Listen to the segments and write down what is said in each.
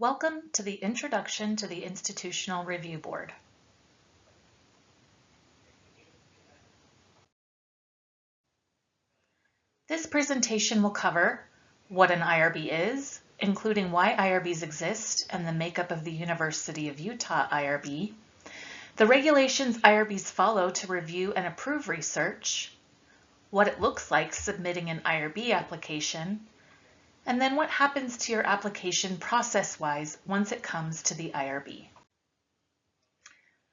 Welcome to the Introduction to the Institutional Review Board. This presentation will cover what an IRB is, including why IRBs exist and the makeup of the University of Utah IRB, the regulations IRBs follow to review and approve research, what it looks like submitting an IRB application, and then what happens to your application process-wise once it comes to the IRB.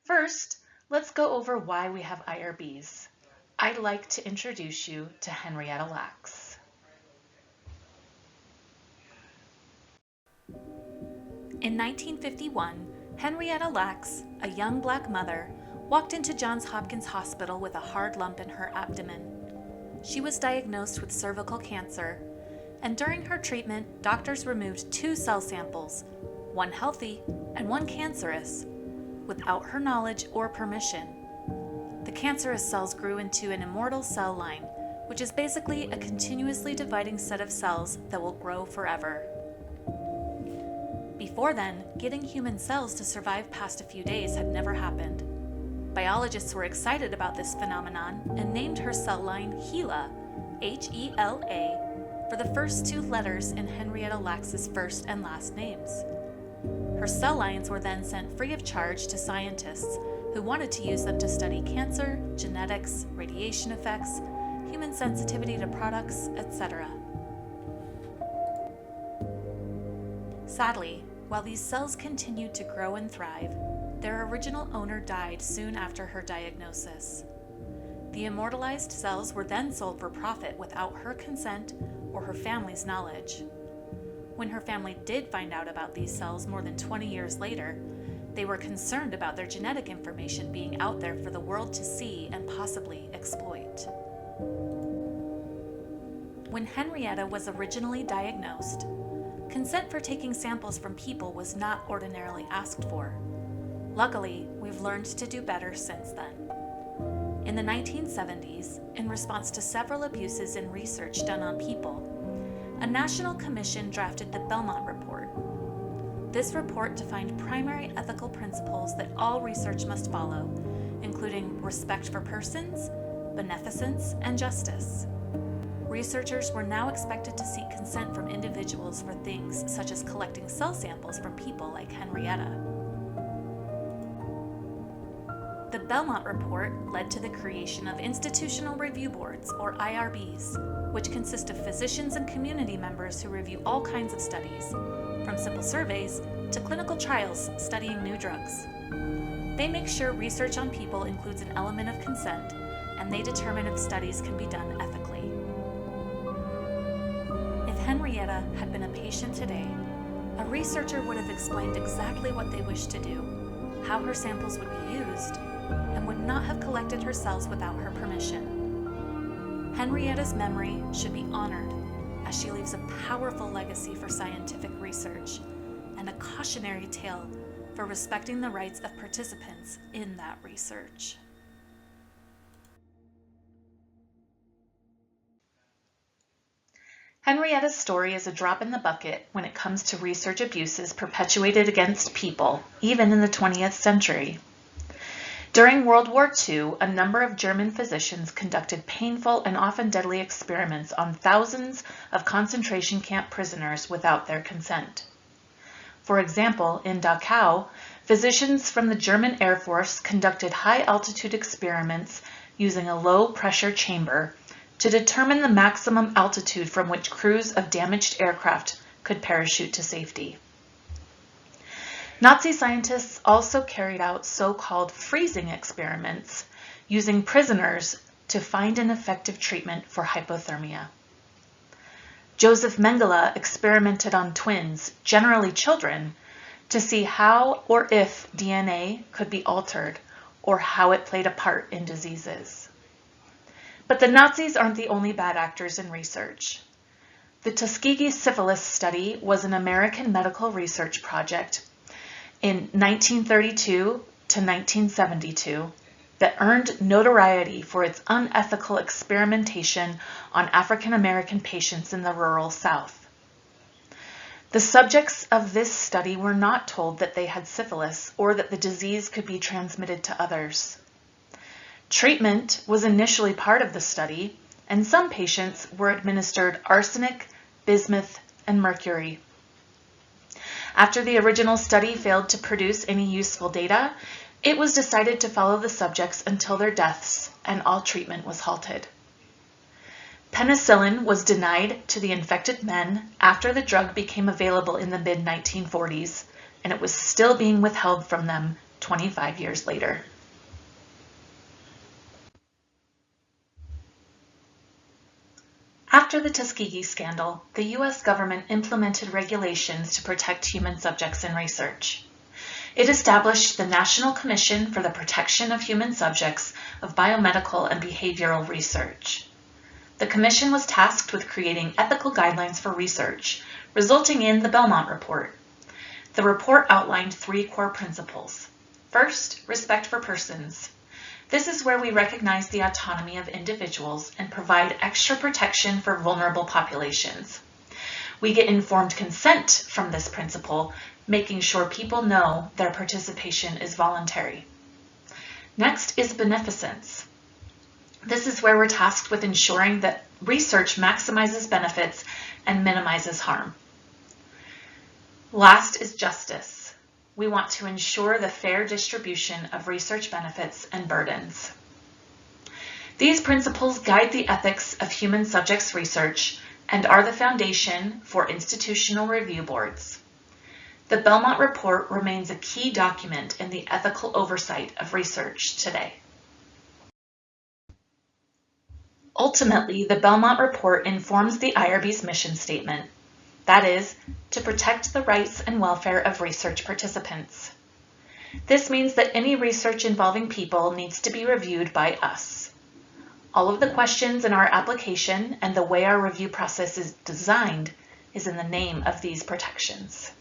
First, let's go over why we have IRBs. I'd like to introduce you to Henrietta Lacks. In 1951, Henrietta Lacks, a young black mother, walked into Johns Hopkins Hospital with a hard lump in her abdomen. She was diagnosed with cervical cancer, and during her treatment, doctors removed 2 cell samples, one healthy and one cancerous, without her knowledge or permission. The cancerous cells grew into an immortal cell line, which is basically a continuously dividing set of cells that will grow forever. Before then, getting human cells to survive past a few days had never happened. Biologists were excited about this phenomenon and named her cell line HeLa, H-E-L-A, for the first 2 letters in Henrietta Lacks' first and last names. Her cell lines were then sent free of charge to scientists who wanted to use them to study cancer, genetics, radiation effects, human sensitivity to products, etc. Sadly, while these cells continued to grow and thrive, their original owner died soon after her diagnosis. The immortalized cells were then sold for profit without her consent or her family's knowledge. When her family did find out about these cells more than 20 years later, they were concerned about their genetic information being out there for the world to see and possibly exploit. When Henrietta was originally diagnosed, consent for taking samples from people was not ordinarily asked for. Luckily, we've learned to do better since then. In the 1970s, in response to several abuses in research done on people, a national commission drafted the Belmont Report. This report defined primary ethical principles that all research must follow, including respect for persons, beneficence, and justice. Researchers were now expected to seek consent from individuals for things such as collecting cell samples from people like Henrietta. The Belmont Report led to the creation of institutional review boards, or IRBs, which consist of physicians and community members who review all kinds of studies, from simple surveys to clinical trials studying new drugs. They make sure research on people includes an element of consent, and they determine if studies can be done ethically. If Henrietta had been a patient today, a researcher would have explained exactly what they wished to do, how her samples would be used, and would not have collected her cells without her permission. Henrietta's memory should be honored, as she leaves a powerful legacy for scientific research and a cautionary tale for respecting the rights of participants in that research. Henrietta's story is a drop in the bucket when it comes to research abuses perpetuated against people, even in the 20th century. During World War II, a number of German physicians conducted painful and often deadly experiments on thousands of concentration camp prisoners without their consent. For example, in Dachau, physicians from the German Air Force conducted high-altitude experiments using a low-pressure chamber to determine the maximum altitude from which crews of damaged aircraft could parachute to safety. Nazi scientists also carried out so-called freezing experiments using prisoners to find an effective treatment for hypothermia. Joseph Mengele experimented on twins, generally children, to see how or if DNA could be altered or how it played a part in diseases. But the Nazis aren't the only bad actors in research. The Tuskegee syphilis study was an American medical research project in 1932 to 1972 that earned notoriety for its unethical experimentation on African American patients in the rural South. The subjects of this study were not told that they had syphilis or that the disease could be transmitted to others. Treatment was initially part of the study, and some patients were administered arsenic, bismuth, and mercury. After the original study failed to produce any useful data, it was decided to follow the subjects until their deaths, and all treatment was halted. Penicillin was denied to the infected men after the drug became available in the mid-1940s, and it was still being withheld from them 25 years later. After the Tuskegee scandal, the U.S. government implemented regulations to protect human subjects in research. It established the National Commission for the Protection of Human Subjects of Biomedical and Behavioral Research. The commission was tasked with creating ethical guidelines for research, resulting in the Belmont Report. The report outlined 3 core principles. First, respect for persons. This is where we recognize the autonomy of individuals and provide extra protection for vulnerable populations. We get informed consent from this principle, making sure people know their participation is voluntary. Next is beneficence. This is where we're tasked with ensuring that research maximizes benefits and minimizes harm. Last is justice. We want to ensure the fair distribution of research benefits and burdens. These principles guide the ethics of human subjects research and are the foundation for institutional review boards. The Belmont Report remains a key document in the ethical oversight of research today. Ultimately, the Belmont Report informs the IRB's mission statement. That is, to protect the rights and welfare of research participants. This means that any research involving people needs to be reviewed by us. All of the questions in our application and the way our review process is designed is in the name of these protections.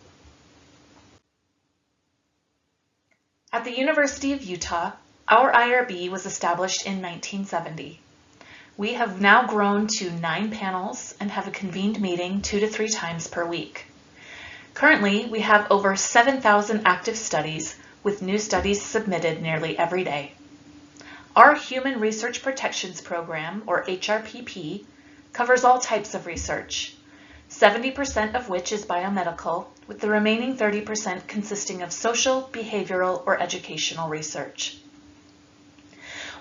At the University of Utah, our IRB was established in 1970. We have now grown to 9 panels and have a convened meeting 2 to 3 times per week. Currently, we have over 7,000 active studies with new studies submitted nearly every day. Our Human Research Protections Program, or HRPP, covers all types of research, 70% of which is biomedical, with the remaining 30% consisting of social, behavioral, or educational research.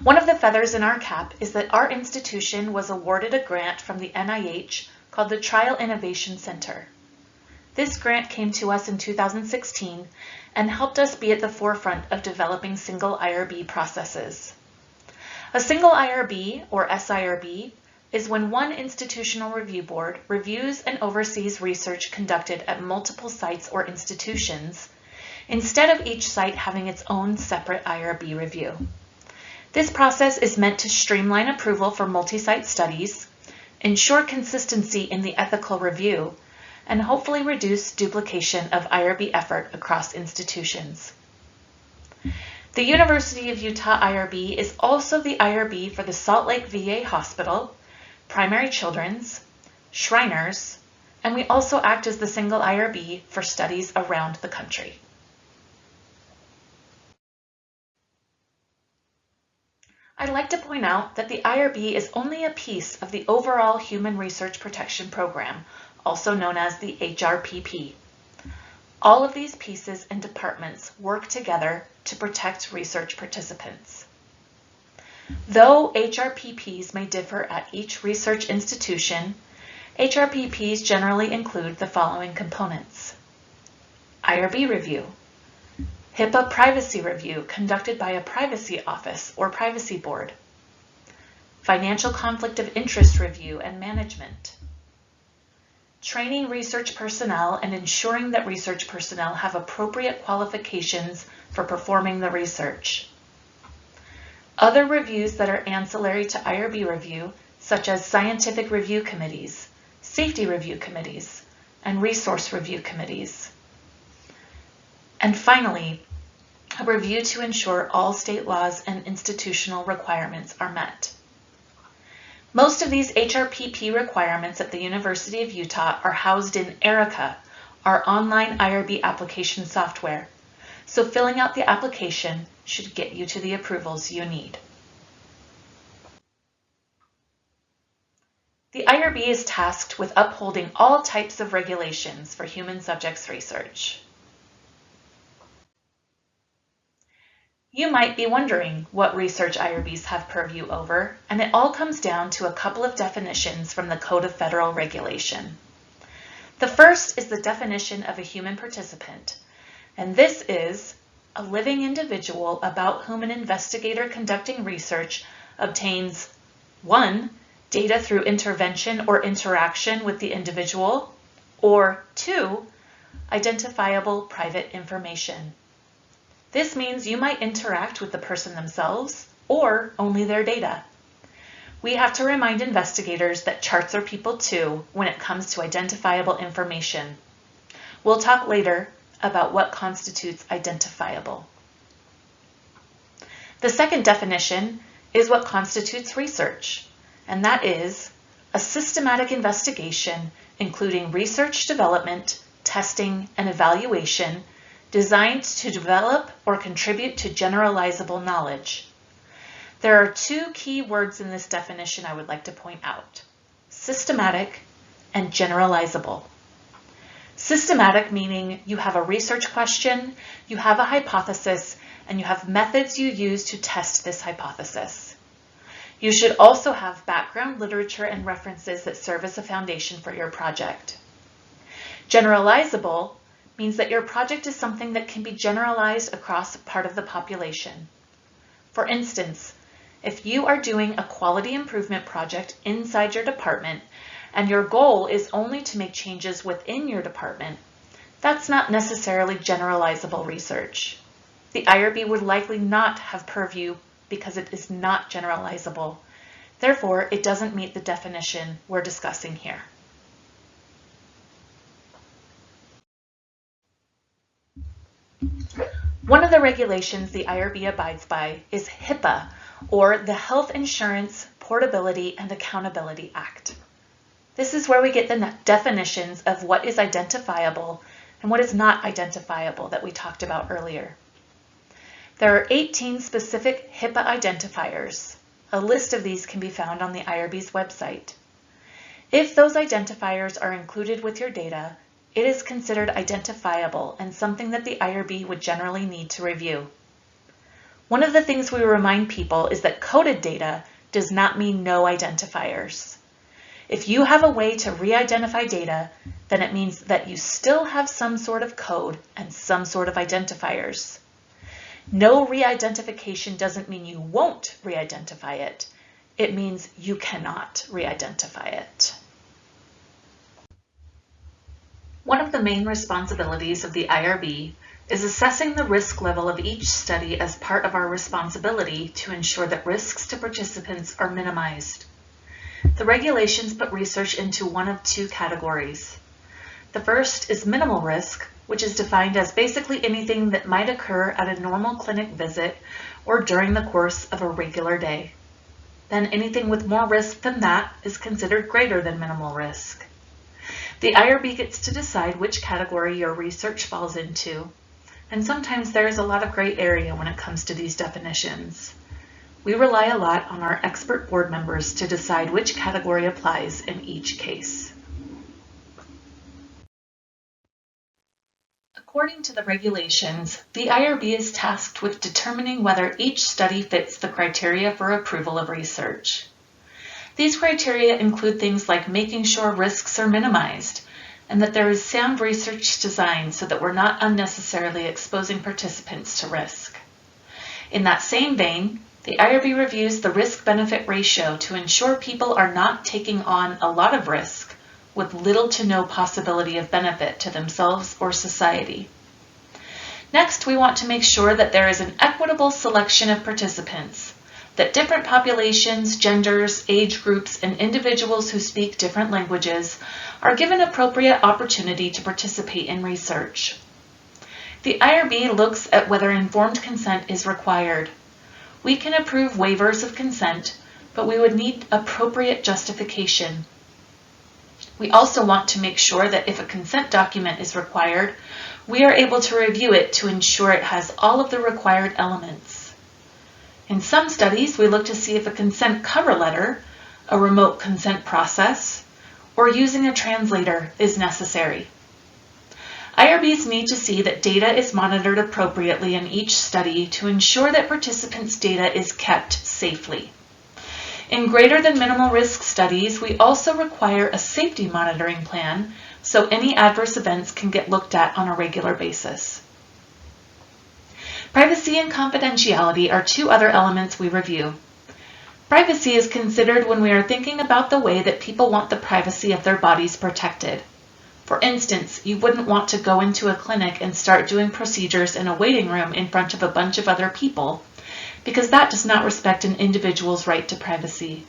One of the feathers in our cap is that our institution was awarded a grant from the NIH called the Trial Innovation Center. This grant came to us in 2016 and helped us be at the forefront of developing single IRB processes. A single IRB, or SIRB, is when one institutional review board reviews and oversees research conducted at multiple sites or institutions, instead of each site having its own separate IRB review. This process is meant to streamline approval for multi-site studies, ensure consistency in the ethical review, and hopefully reduce duplication of IRB effort across institutions. The University of Utah IRB is also the IRB for the Salt Lake VA Hospital, Primary Children's, Shriners, and we also act as the single IRB for studies around the country. I'd like to point out that the IRB is only a piece of the overall Human Research Protection Program, also known as the HRPP. All of these pieces and departments work together to protect research participants. Though HRPPs may differ at each research institution, HRPPs generally include the following components: IRB review, HIPAA privacy review conducted by a privacy office or privacy board, financial conflict of interest review and management, training research personnel and ensuring that research personnel have appropriate qualifications for performing the research, other reviews that are ancillary to IRB review, such as scientific review committees, safety review committees, and resource review committees. And finally, a review to ensure all state laws and institutional requirements are met. Most of these HRPP requirements at the University of Utah are housed in ERICA, our online IRB application software, so filling out the application should get you to the approvals you need. The IRB is tasked with upholding all types of regulations for human subjects research. You might be wondering what research IRBs have purview over, and it all comes down to a couple of definitions from the Code of Federal Regulation. The first is the definition of a human participant, and this is a living individual about whom an investigator conducting research obtains 1. Data through intervention or interaction with the individual, or 2. Identifiable private information. This means you might interact with the person themselves or only their data. We have to remind investigators that charts are people too when it comes to identifiable information. We'll talk later about what constitutes identifiable. The second definition is what constitutes research, and that is a systematic investigation including research development, testing, and evaluation designed to develop or contribute to generalizable knowledge. There are two key words in this definition I would like to point out: systematic and generalizable. Systematic meaning you have a research question, you have a hypothesis, and you have methods you use to test this hypothesis. You should also have background literature and references that serve as a foundation for your project. Generalizable means that your project is something that can be generalized across part of the population. For instance, if you are doing a quality improvement project inside your department and your goal is only to make changes within your department, that's not necessarily generalizable research. The IRB would likely not have purview because it is not generalizable. Therefore, it doesn't meet the definition we're discussing here. One of the regulations the IRB abides by is HIPAA, or the Health Insurance Portability and Accountability Act. This is where we get the definitions of what is identifiable and what is not identifiable that we talked about earlier. There are 18 specific HIPAA identifiers. A list of these can be found on the IRB's website. If those identifiers are included with your data, it is considered identifiable and something that the IRB would generally need to review. One of the things we remind people is that coded data does not mean no identifiers. If you have a way to re-identify data, then it means that you still have some sort of code and some sort of identifiers. No re-identification doesn't mean you won't re-identify it. It means you cannot re-identify it. One of the main responsibilities of the IRB is assessing the risk level of each study as part of our responsibility to ensure that risks to participants are minimized. The regulations put research into one of two categories. The first is minimal risk, which is defined as basically anything that might occur at a normal clinic visit or during the course of a regular day. Then anything with more risk than that is considered greater than minimal risk. The IRB gets to decide which category your research falls into, and sometimes there is a lot of gray area when it comes to these definitions. We rely a lot on our expert board members to decide which category applies in each case. According to the regulations, the IRB is tasked with determining whether each study fits the criteria for approval of research. These criteria include things like making sure risks are minimized and that there is sound research design so that we're not unnecessarily exposing participants to risk. In that same vein, the IRB reviews the risk-benefit ratio to ensure people are not taking on a lot of risk with little to no possibility of benefit to themselves or society. Next, we want to make sure that there is an equitable selection of participants, that different populations, genders, age groups, and individuals who speak different languages are given appropriate opportunity to participate in research. The IRB looks at whether informed consent is required. We can approve waivers of consent, but we would need appropriate justification. We also want to make sure that if a consent document is required, we are able to review it to ensure it has all of the required elements. In some studies, we look to see if a consent cover letter, a remote consent process, or using a translator is necessary. IRBs need to see that data is monitored appropriately in each study to ensure that participants' data is kept safely. In greater than minimal risk studies, we also require a safety monitoring plan so any adverse events can get looked at on a regular basis. Privacy and confidentiality are two other elements we review. Privacy is considered when we are thinking about the way that people want the privacy of their bodies protected. For instance, you wouldn't want to go into a clinic and start doing procedures in a waiting room in front of a bunch of other people, because that does not respect an individual's right to privacy.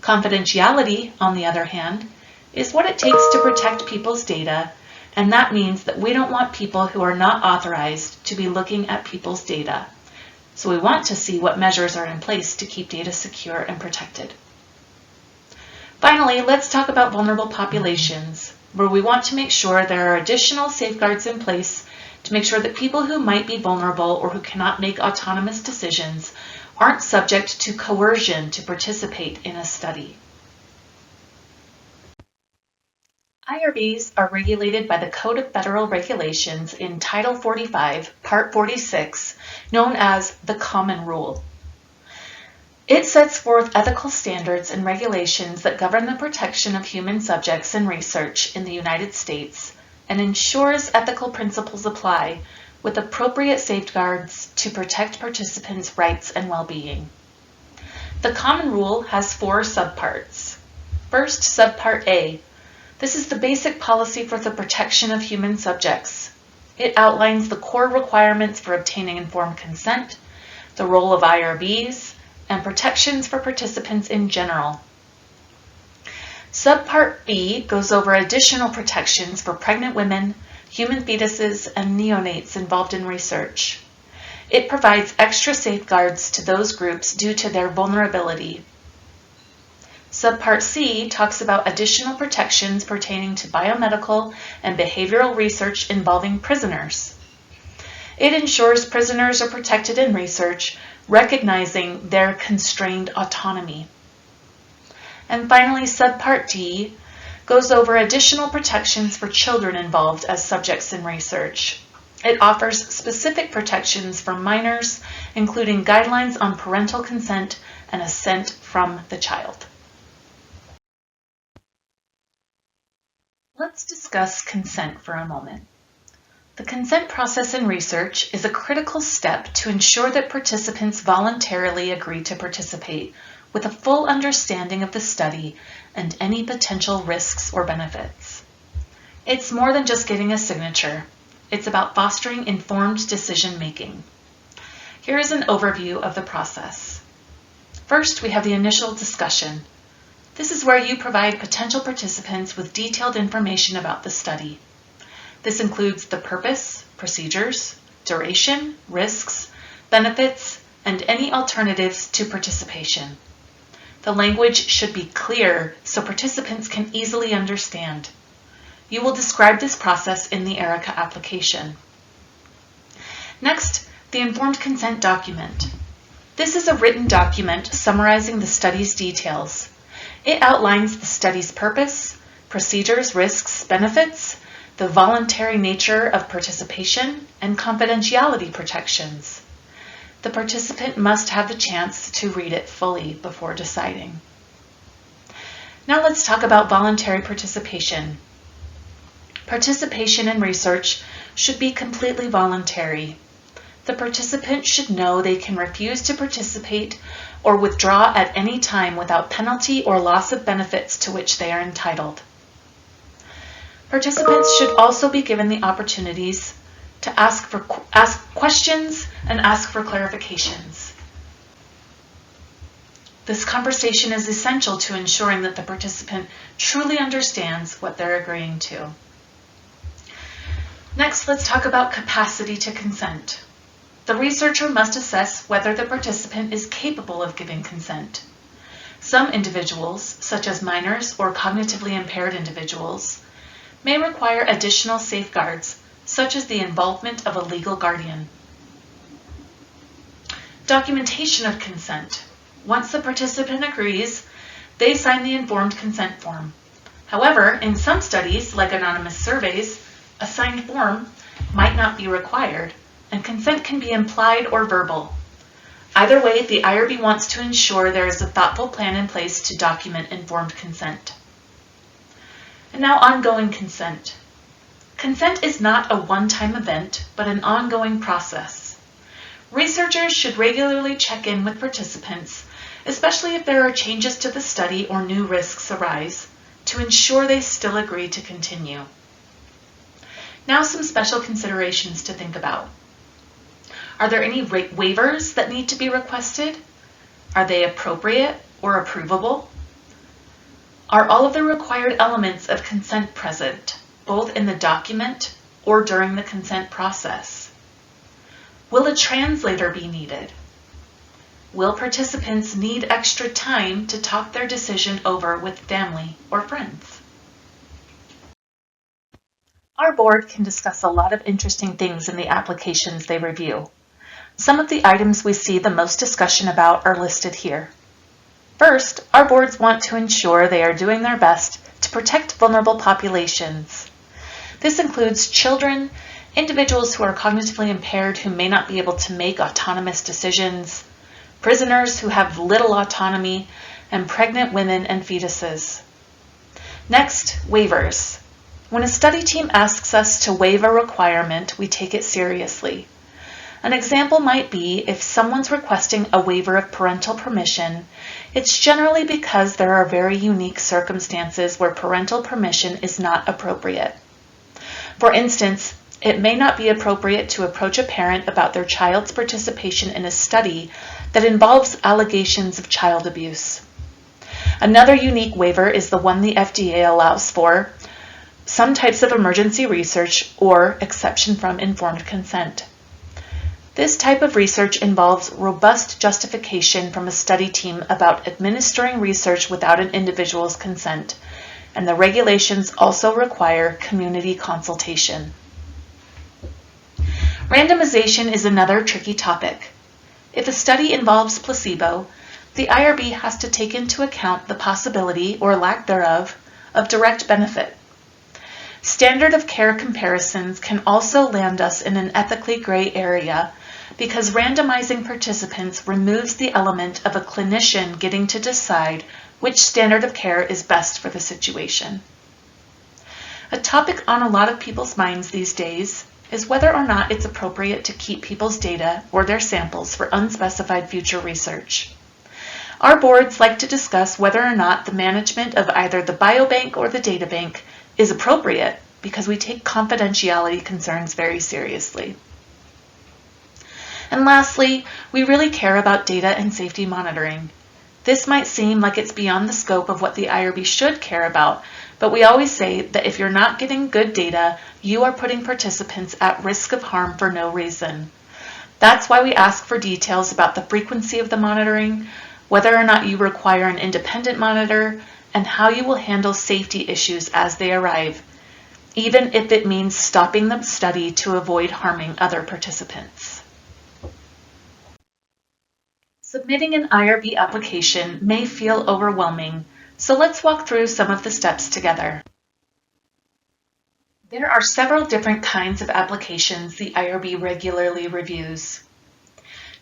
Confidentiality, on the other hand, is what it takes to protect people's data, and that means that we don't want people who are not authorized to be looking at people's data. So we want to see what measures are in place to keep data secure and protected. Finally, let's talk about vulnerable populations, where we want to make sure there are additional safeguards in place to make sure that people who might be vulnerable or who cannot make autonomous decisions aren't subject to coercion to participate in a study. IRBs are regulated by the Code of Federal Regulations in Title 45, Part 46, known as the Common Rule. It sets forth ethical standards and regulations that govern the protection of human subjects in research in the United States and ensures ethical principles apply with appropriate safeguards to protect participants' rights and well-being. The Common Rule has 4 subparts. First, Subpart A. This is the basic policy for the protection of human subjects. It outlines the core requirements for obtaining informed consent, the role of IRBs, and protections for participants in general. Subpart B goes over additional protections for pregnant women, human fetuses, and neonates involved in research. It provides extra safeguards to those groups due to their vulnerability. Subpart C talks about additional protections pertaining to biomedical and behavioral research involving prisoners. It ensures prisoners are protected in research, recognizing their constrained autonomy. And finally, Subpart D goes over additional protections for children involved as subjects in research. It offers specific protections for minors, including guidelines on parental consent and assent from the child. Let's discuss consent for a moment. The consent process in research is a critical step to ensure that participants voluntarily agree to participate with a full understanding of the study and any potential risks or benefits. It's more than just getting a signature. It's about fostering informed decision-making. Here is an overview of the process. First, we have the initial discussion. This is where you provide potential participants with detailed information about the study. This includes the purpose, procedures, duration, risks, benefits, and any alternatives to participation. The language should be clear so participants can easily understand. You will describe this process in the ERICA application. Next, the informed consent document. This is a written document summarizing the study's details. It outlines the study's purpose, procedures, risks, benefits, the voluntary nature of participation, and confidentiality protections. The participant must have the chance to read it fully before deciding. Now let's talk about voluntary participation. Participation in research should be completely voluntary. The participant should know they can refuse to participate or withdraw at any time without penalty or loss of benefits to which they are entitled. Participants should also be given the opportunities to ask questions and ask for clarifications. This conversation is essential to ensuring that the participant truly understands what they're agreeing to. Next, let's talk about capacity to consent. The researcher must assess whether the participant is capable of giving consent. Some individuals, such as minors or cognitively impaired individuals, may require additional safeguards, such as the involvement of a legal guardian. Documentation of consent. Once the participant agrees, they sign the informed consent form. However, in some studies, like anonymous surveys, a signed form might not be required, and consent can be implied or verbal. Either way, the IRB wants to ensure there is a thoughtful plan in place to document informed consent. And now, ongoing consent. Consent is not a one-time event, but an ongoing process. Researchers should regularly check in with participants, especially if there are changes to the study or new risks arise, to ensure they still agree to continue. Now, some special considerations to think about. Are there any waivers that need to be requested? Are they appropriate or approvable? Are all of the required elements of consent present, both in the document or during the consent process? Will a translator be needed? Will participants need extra time to talk their decision over with family or friends? Our board can discuss a lot of interesting things in the applications they review. Some of the items we see the most discussion about are listed here. First, our boards want to ensure they are doing their best to protect vulnerable populations. This includes children, individuals who are cognitively impaired who may not be able to make autonomous decisions, prisoners who have little autonomy, and pregnant women and fetuses. Next, waivers. When a study team asks us to waive a requirement, we take it seriously. An example might be if someone's requesting a waiver of parental permission, it's generally because there are very unique circumstances where parental permission is not appropriate. For instance, it may not be appropriate to approach a parent about their child's participation in a study that involves allegations of child abuse. Another unique waiver is the one the FDA allows for some types of emergency research or exception from informed consent. This type of research involves robust justification from a study team about administering research without an individual's consent, and the regulations also require community consultation. Randomization is another tricky topic. If a study involves placebo, the IRB has to take into account the possibility, or lack thereof, of direct benefit. Standard of care comparisons can also land us in an ethically gray area because randomizing participants removes the element of a clinician getting to decide which standard of care is best for the situation. A topic on a lot of people's minds these days is whether or not it's appropriate to keep people's data or their samples for unspecified future research. Our boards like to discuss whether or not the management of either the biobank or the databank is appropriate because we take confidentiality concerns very seriously. And lastly, we really care about data and safety monitoring. This might seem like it's beyond the scope of what the IRB should care about, but we always say that if you're not getting good data, you are putting participants at risk of harm for no reason. That's why we ask for details about the frequency of the monitoring, whether or not you require an independent monitor, and how you will handle safety issues as they arrive, even if it means stopping the study to avoid harming other participants. Submitting an IRB application may feel overwhelming, so let's walk through some of the steps together. There are several different kinds of applications the IRB regularly reviews.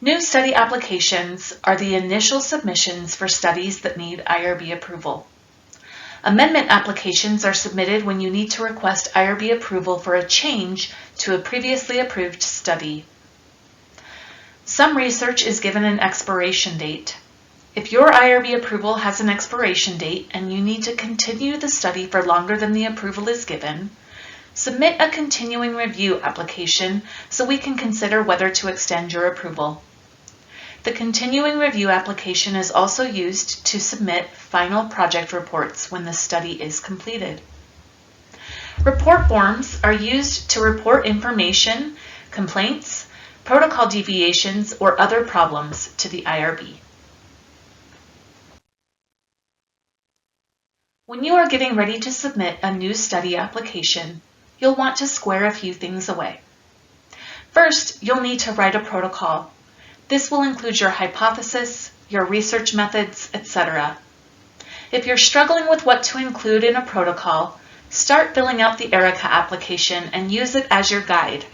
New study applications are the initial submissions for studies that need IRB approval. Amendment applications are submitted when you need to request IRB approval for a change to a previously approved study. Some research is given an expiration date. If your IRB approval has an expiration date and you need to continue the study for longer than the approval is given, submit a continuing review application so we can consider whether to extend your approval. The continuing review application is also used to submit final project reports when the study is completed. Report forms are used to report information, complaints, protocol deviations, or other problems to the IRB. When you are getting ready to submit a new study application, you'll want to square a few things away. First, you'll need to write a protocol. This will include your hypothesis, your research methods, etc. If you're struggling with what to include in a protocol, start filling out the ERICA application and use it as your guide.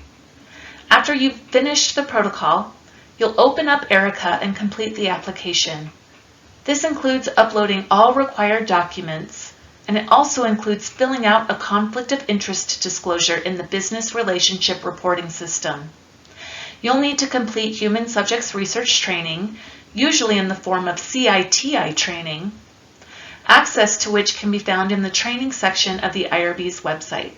After you've finished the protocol, you'll open up ERICA and complete the application. This includes uploading all required documents, and it also includes filling out a conflict of interest disclosure in the Business Relationship Reporting System. You'll need to complete human subjects research training, usually in the form of CITI training, access to which can be found in the training section of the IRB's website.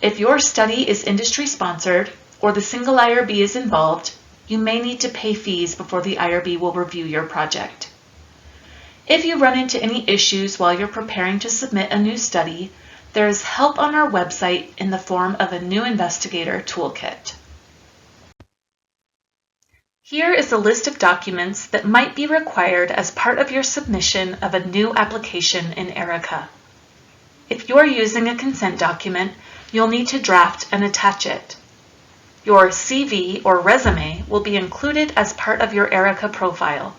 If your study is industry sponsored or the single IRB is involved, you may need to pay fees before the IRB will review your project. If you run into any issues while you're preparing to submit a new study, there is help on our website in the form of a new investigator toolkit. Here is a list of documents that might be required as part of your submission of a new application in ERICA. If you're using a consent document, you'll need to draft and attach it. Your CV or resume will be included as part of your ERICA profile.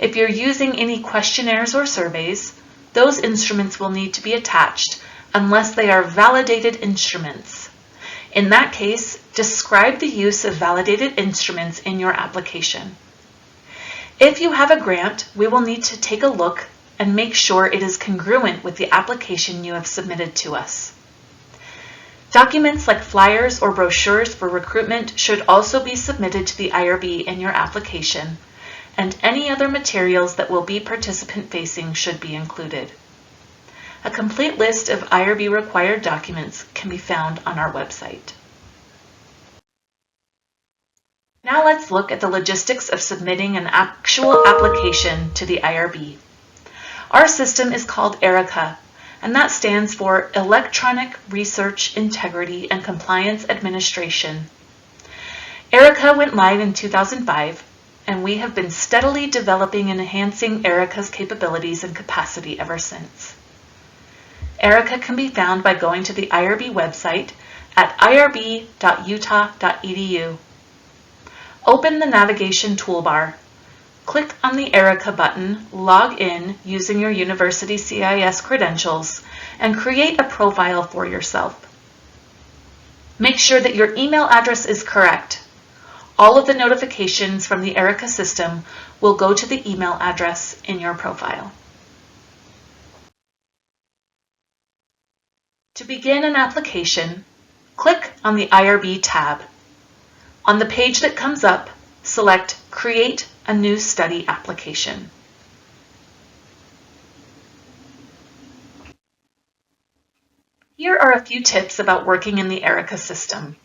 If you're using any questionnaires or surveys, those instruments will need to be attached unless they are validated instruments. In that case, describe the use of validated instruments in your application. If you have a grant, we will need to take a look and make sure it is congruent with the application you have submitted to us. Documents like flyers or brochures for recruitment should also be submitted to the IRB in your application, and any other materials that will be participant-facing should be included. A complete list of IRB required documents can be found on our website. Now let's look at the logistics of submitting an actual application to the IRB. Our system is called ERICA, and that stands for Electronic Research Integrity and Compliance Administration. ERICA went live in 2005, and we have been steadily developing and enhancing ERICA's capabilities and capacity ever since. ERICA can be found by going to the IRB website at irb.utah.edu. Open the navigation toolbar. Click on the ERICA button, log in using your university CIS credentials, and create a profile for yourself. Make sure that your email address is correct. All of the notifications from the ERICA system will go to the email address in your profile. To begin an application, click on the IRB tab. On the page that comes up, select Create a New Study Application. Here are a few tips about working in the ERICA system.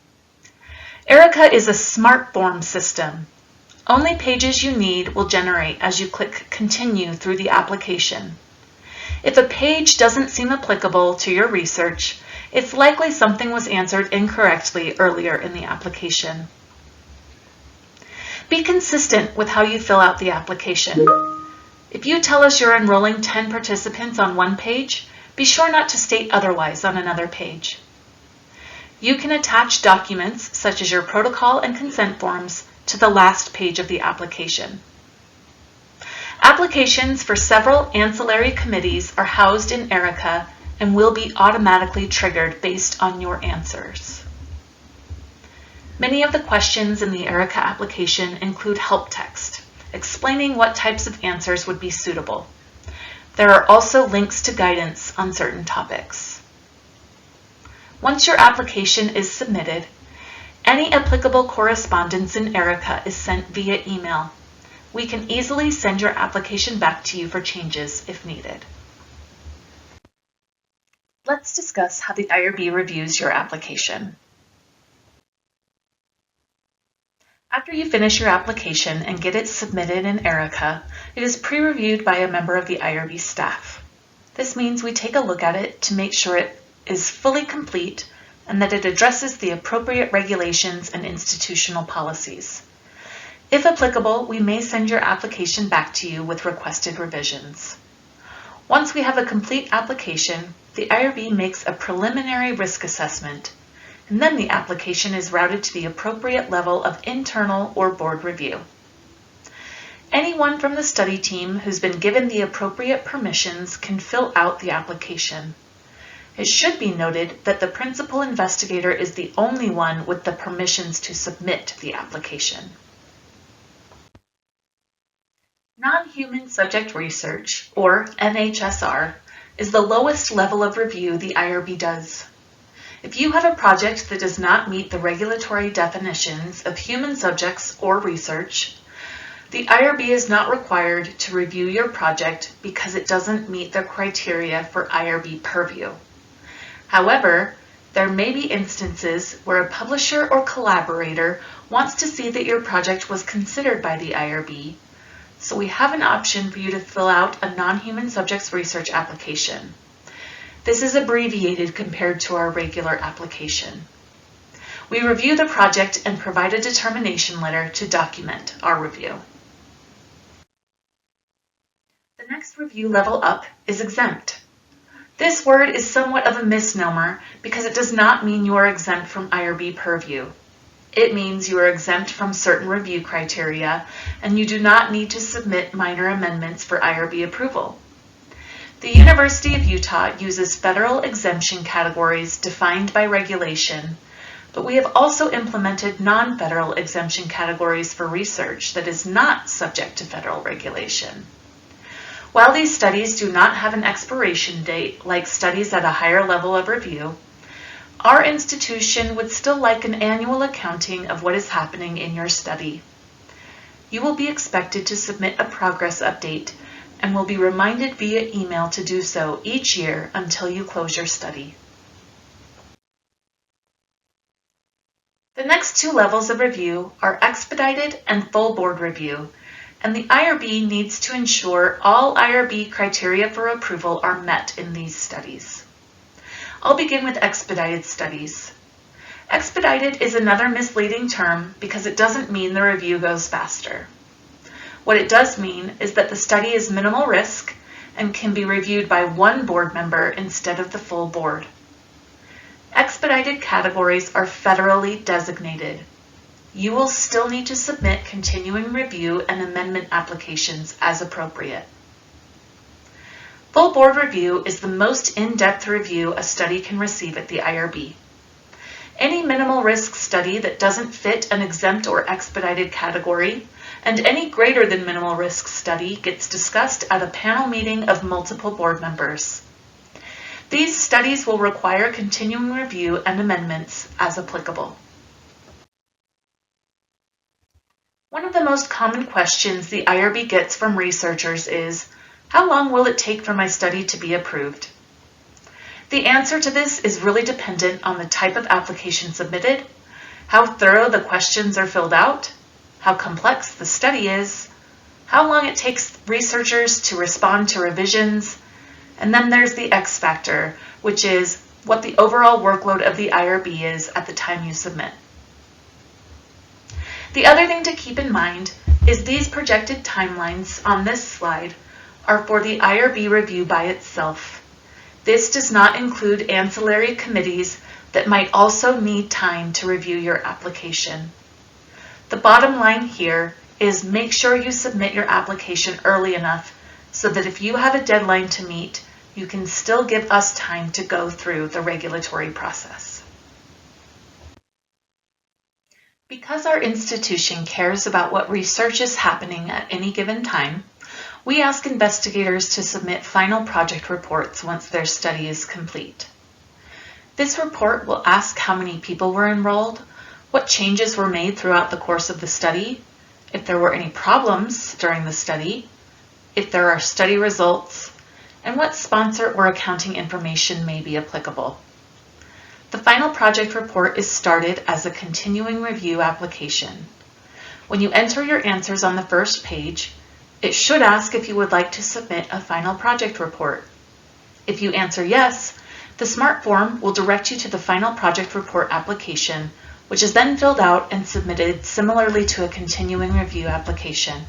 ERICA is a smart form system. Only pages you need will generate as you click Continue through the application. If a page doesn't seem applicable to your research, it's likely something was answered incorrectly earlier in the application. Be consistent with how you fill out the application. If you tell us you're enrolling 10 participants on one page, be sure not to state otherwise on another page. You can attach documents such as your protocol and consent forms to the last page of the application. Applications for several ancillary committees are housed in ERICA and will be automatically triggered based on your answers. Many of the questions in the ERICA application include help text, explaining what types of answers would be suitable. There are also links to guidance on certain topics. Once your application is submitted, any applicable correspondence in ERICA is sent via email. We can easily send your application back to you for changes if needed. Let's discuss how the IRB reviews your application. After you finish your application and get it submitted in ERICA, it is pre-reviewed by a member of the IRB staff. This means we take a look at it to make sure it is fully complete and that it addresses the appropriate regulations and institutional policies. If applicable, we may send your application back to you with requested revisions. Once we have a complete application, the IRB makes a preliminary risk assessment, and then the application is routed to the appropriate level of internal or board review. Anyone from the study team who's been given the appropriate permissions can fill out the application. It should be noted that the principal investigator is the only one with the permissions to submit the application. Non-human subject research, or NHSR, is the lowest level of review the IRB does. If you have a project that does not meet the regulatory definitions of human subjects or research, the IRB is not required to review your project because it doesn't meet the criteria for IRB purview. However, there may be instances where a publisher or collaborator wants to see that your project was considered by the IRB, so we have an option for you to fill out a non-human subjects research application. This is abbreviated compared to our regular application. We review the project and provide a determination letter to document our review. The next review level up is exempt. This word is somewhat of a misnomer because it does not mean you are exempt from IRB purview. It means you are exempt from certain review criteria and you do not need to submit minor amendments for IRB approval. The University of Utah uses federal exemption categories defined by regulation, but we have also implemented non-federal exemption categories for research that is not subject to federal regulation. While these studies do not have an expiration date like studies at a higher level of review, our institution would still like an annual accounting of what is happening in your study. You will be expected to submit a progress update and will be reminded via email to do so each year until you close your study. The next two levels of review are expedited and full board review, and the IRB needs to ensure all IRB criteria for approval are met in these studies. I'll begin with expedited studies. Expedited is another misleading term because it doesn't mean the review goes faster. What it does mean is that the study is minimal risk and can be reviewed by one board member instead of the full board. Expedited categories are federally designated. You will still need to submit continuing review and amendment applications as appropriate. Full board review is the most in-depth review a study can receive at the IRB. Any minimal risk study that doesn't fit an exempt or expedited category, and any greater than minimal risk study gets discussed at a panel meeting of multiple board members. These studies will require continuing review and amendments as applicable. One of the most common questions the IRB gets from researchers is, how long will it take for my study to be approved? The answer to this is really dependent on the type of application submitted, how thorough the questions are filled out, how complex the study is, how long it takes researchers to respond to revisions, and then there's the X factor, which is what the overall workload of the IRB is at the time you submit. The other thing to keep in mind is these projected timelines on this slide are for the IRB review by itself. This does not include ancillary committees that might also need time to review your application. The bottom line here is make sure you submit your application early enough so that if you have a deadline to meet, you can still give us time to go through the regulatory process. Because our institution cares about what research is happening at any given time, we ask investigators to submit final project reports once their study is complete. This report will ask how many people were enrolled, what changes were made throughout the course of the study, if there were any problems during the study, if there are study results, and what sponsor or accounting information may be applicable. The final project report is started as a continuing review application. When you enter your answers on the first page, it should ask if you would like to submit a final project report. If you answer yes, the SMART form will direct you to the final project report application, which is then filled out and submitted similarly to a continuing review application.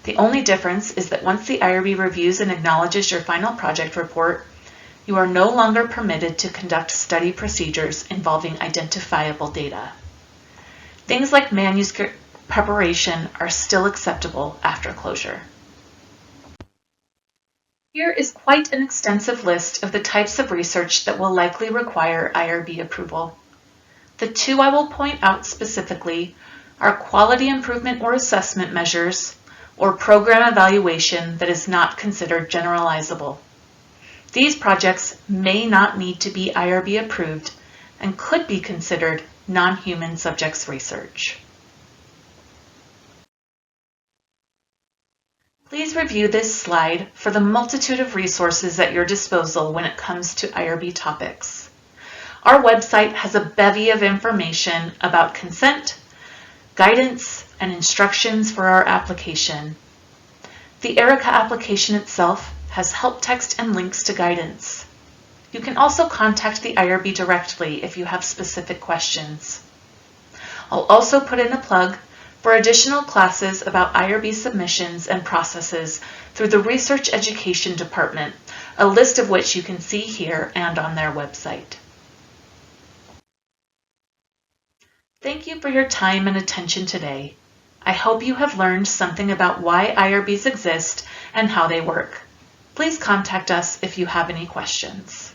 The only difference is that once the IRB reviews and acknowledges your final project report, you are no longer permitted to conduct study procedures involving identifiable data. Things like manuscript preparation are still acceptable after closure. Here is quite an extensive list of the types of research that will likely require IRB approval. The two I will point out specifically are quality improvement or assessment measures, or program evaluation that is not considered generalizable. These projects may not need to be IRB approved and could be considered non-human subjects research. Please review this slide for the multitude of resources at your disposal when it comes to IRB topics. Our website has a bevy of information about consent, guidance, and instructions for our application. The ERICA application itself has help text and links to guidance. You can also contact the IRB directly if you have specific questions. I'll also put in a plug for additional classes about IRB submissions and processes through the Research Education Department, a list of which you can see here and on their website. Thank you for your time and attention today. I hope you have learned something about why IRBs exist and how they work. Please contact us if you have any questions.